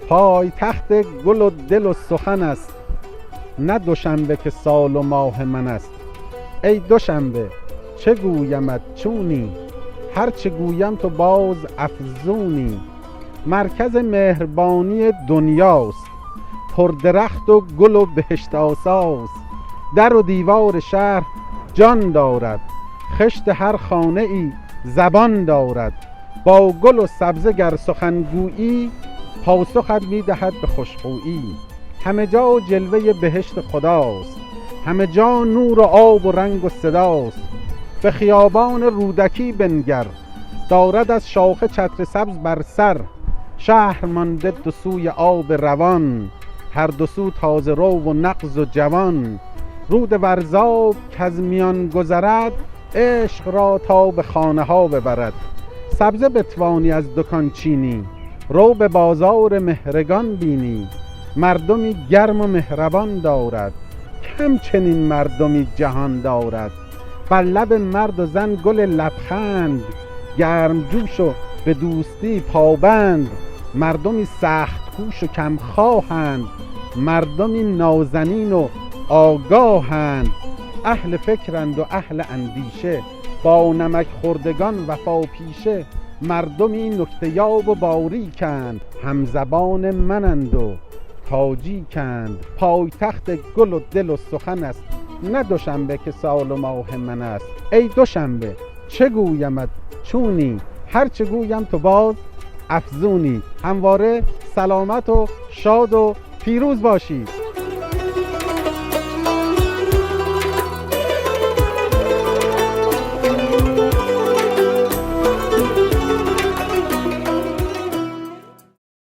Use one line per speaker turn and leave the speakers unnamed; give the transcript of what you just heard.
پای تخت گل و دل و سخن است، نه دوشنبه که سال و ماه من است. ای دوشنبه چه گویمت چونی، هر چه گویم تو باز افزونی. مرکز مهربانی دنیاست، پر درخت و گل و بهشت آساست. در و دیوار شهر جان دارد، خشت هر خانه ای زبان دارد. با گل و سبزه گر سخن گویی، پاسخت میدهد به خوشخویی. همه جا جلوه بهشت خداست، همه جا نور و آب و رنگ و صداست. به خیابان رودکی بنگر، دارد از شاخه چتر سبز بر سر. شهر مانده دو سوی آب روان، هر دو سو تازه رو و نغز و جوان. رود ورزاب کز میان گذرد، عشق را تا به خانه ها ببرد. سبزه بتوانی از دکان چینی، رو به بازار مهرگان بینی. مردمی گرم و مهربان دارد، کم چنین مردمی جهان دارد. بر لب مرد و زن گل لبخند، گرم جوش و به دوستی پابند. مردمی سخت کوش و کم خواهند، مردمی نازنین و آگاهند. اهل فکرند و اهل اندیشه، با نمک خوردگان وفا پیشه. مردمی نکته یاب و باریکند، همزبان منند و تاجیکند. پای تخت گل و دل و سخن است، نه دوشنبه که سال و ماه من است. ای دوشنبه چه گویمت چونی، هر چه گویم تو باز افزونی. همواره سلامت و شاد و پیروز باشید.